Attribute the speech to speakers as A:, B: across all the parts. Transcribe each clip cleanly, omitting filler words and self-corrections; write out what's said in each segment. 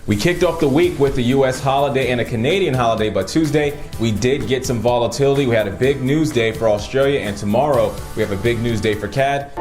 A: We kicked off the week with the U.S. holiday and a Canadian holiday, but Tuesday we did get some volatility. We had a big news day for Australia, and tomorrow we have a big news day for CAD.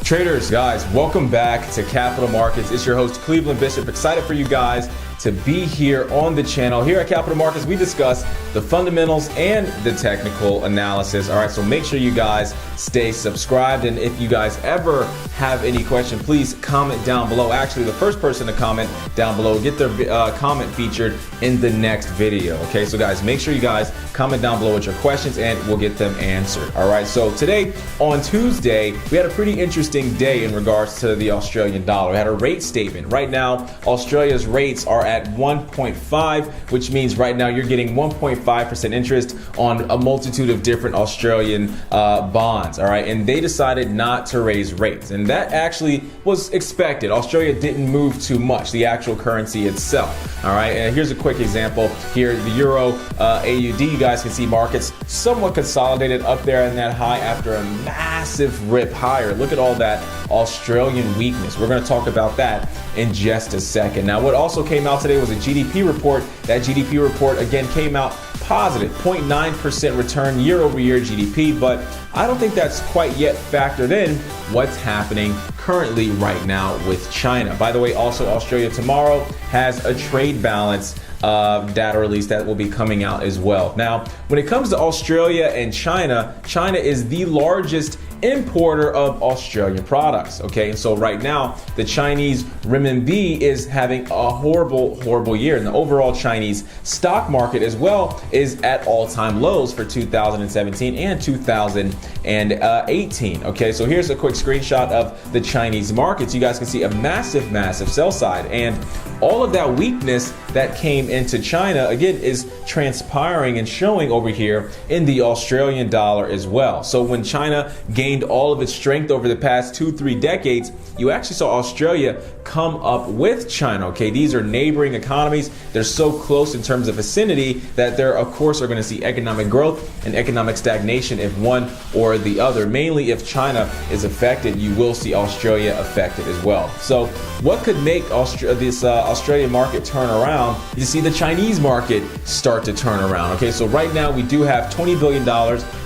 A: Traders, guys, welcome back to Capital Markets. It's your host, Cleveland Bishop. Excited for you guys to be here on the channel. Here at Capital Markets, we discuss the fundamentals and the technical analysis. All right, so make sure you guys stay subscribed. And if you guys ever have any question, please comment down below. Actually, the first person to comment down below, get their comment featured in the next video. Okay, so guys, make sure you guys comment down below with your questions and we'll get them answered. All right, so today on Tuesday, we had a pretty interesting day in regards to the Australian dollar. We had a rate statement. Right now, Australia's rates are at 1.5, which means right now you're getting 1.5% interest on a multitude of different Australian bonds. All right, and they decided not to raise rates, and that actually was expected. Australia didn't move too much, the actual currency itself. All right, and here's a quick example here. The Euro AUD, you guys can see markets somewhat consolidated up there in that high after a massive rip higher. Look at all that Australian weakness. We're going to talk about that in just a second. Now, what also came out today was a GDP report. That GDP report again came out positive, 0.9% return year over year GDP, but I don't think that's quite yet factored in what's happening currently right now with China. By the way, also Australia tomorrow has a trade balance data release that will be coming out as well. Now, when it comes to Australia and China, China is the largest importer of Australian products. Okay, and so right now the Chinese renminbi is having a horrible year, and the overall Chinese stock market as well is at all-time lows for 2017 and 2018. Okay, so here's a quick screenshot of the Chinese markets. You guys can see a massive sell side, and all of that weakness that came into China again is transpiring and showing over here in the Australian dollar as well. So when China gained all of its strength over the past 2-3 decades, you actually saw Australia come up with China. Okay, these are neighboring economies. They're so close in terms of vicinity that they're of course are going to see economic growth and economic stagnation if one or the other. Mainly if China is affected, you will see Australia affected as well. So what could make this Australian market turn around? You see the Chinese market start to turn around. Okay, so right now we do have $20 billion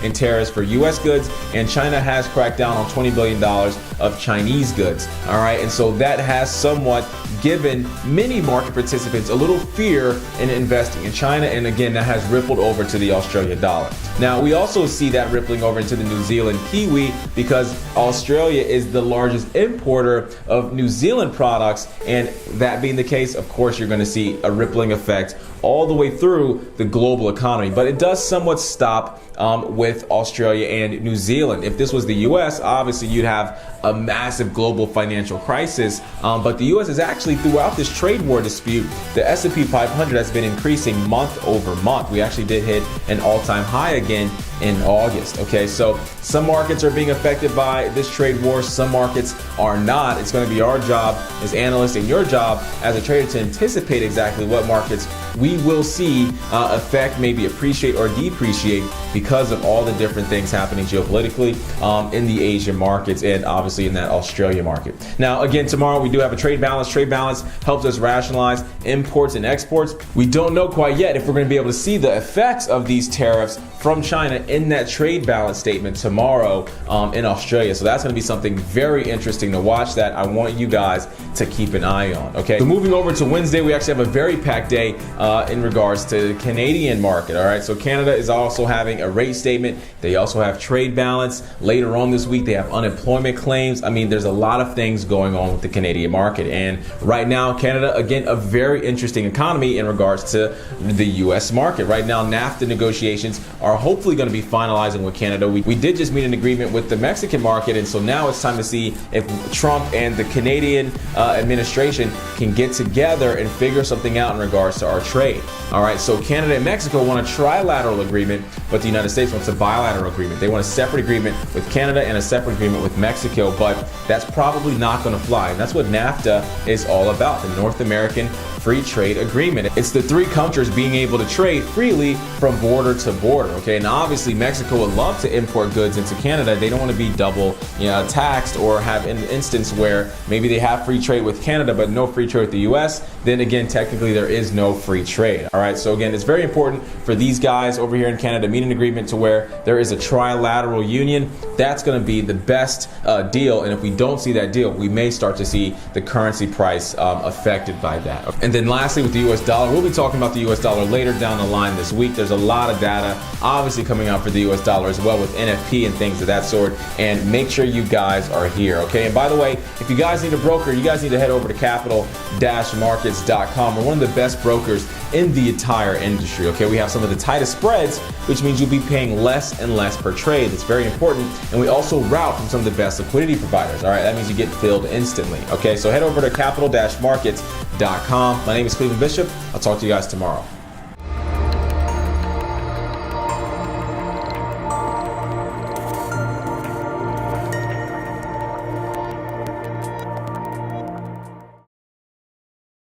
A: in tariffs for US goods, and China has cracked down on $20 billion of Chinese goods. All right, and so that has somewhat given many market participants a little fear in investing in China, and again that has rippled over to the Australian dollar. Now we also see that rippling over into the New Zealand Kiwi, because Australia is the largest importer of New Zealand products, and that being the case, of course you're going to see a rippling effect all the way through the global economy. But it does somewhat stop with Australia and New Zealand. If this was the US, obviously you'd have a massive global financial crisis, but the US is actually, throughout this trade war dispute, the S&P 500 has been increasing month over month. We actually did hit an all-time high again in August. Okay, so some markets are being affected by this trade war, some markets are not. It's going to be our job as analysts and your job as a trader to anticipate exactly what markets we will see affect, maybe appreciate or depreciate because of all the different things happening geopolitically in the Asian markets and obviously in that Australia market. Now, again, tomorrow we do have a trade balance. Trade balance helps us rationalize imports and exports. We don't know quite yet if we're going to be able to see the effects of these tariffs from China in that trade balance statement tomorrow in Australia. So that's going to be something very interesting to watch that I want you guys to keep an eye on. Okay, so moving over to Wednesday, we actually have a very packed day in regards to the Canadian market. All right, so Canada is also having a rate statement. They also have trade balance. Later on this week, they have unemployment claims. I mean, there's a lot of things going on with the Canadian market. And right now, Canada, again, a very interesting economy in regards to the US market. Right now, NAFTA negotiations are hopefully going to be finalizing with Canada. We did just meet an agreement with the Mexican market, and so now it's time to see if Trump and the Canadian administration can get together and figure something out in regards to our trade. All right, so Canada and Mexico want a trilateral agreement, but the United States wants a bilateral agreement. They want a separate agreement with Canada and a separate agreement with Mexico, but that's probably not going to fly. And that's what NAFTA is all about, the North American Free Trade Agreement. It's the three countries being able to trade freely from border to border. Okay, and obviously Mexico would love to import goods into Canada. They don't want to be double, taxed, or have an instance where maybe they have free trade with Canada but no free trade with the US. Then again, technically there is no free trade. All right, so again, it's very important for these guys over here in Canada to meet an agreement to where there is a trilateral union. That's going to be the best deal, and if we don't see that deal, we may start to see the currency price affected by that. And then lastly, with the US dollar, we'll be talking about the US dollar later down the line this week. There's a lot of data obviously coming out for the US dollar as well, with NFP and things of that sort, and make sure you guys are here, okay? And by the way, if you guys need a broker, you guys need to head over to capital-markets.com. We're one of the best brokers in the entire industry, okay? We have some of the tightest spreads, which means you'll be paying less and less per trade. It's very important. And we also route from some of the best liquidity providers, all right? That means you get filled instantly, okay? So head over to capital-markets.com. My name is Cleveland Bishop. I'll talk to you guys tomorrow.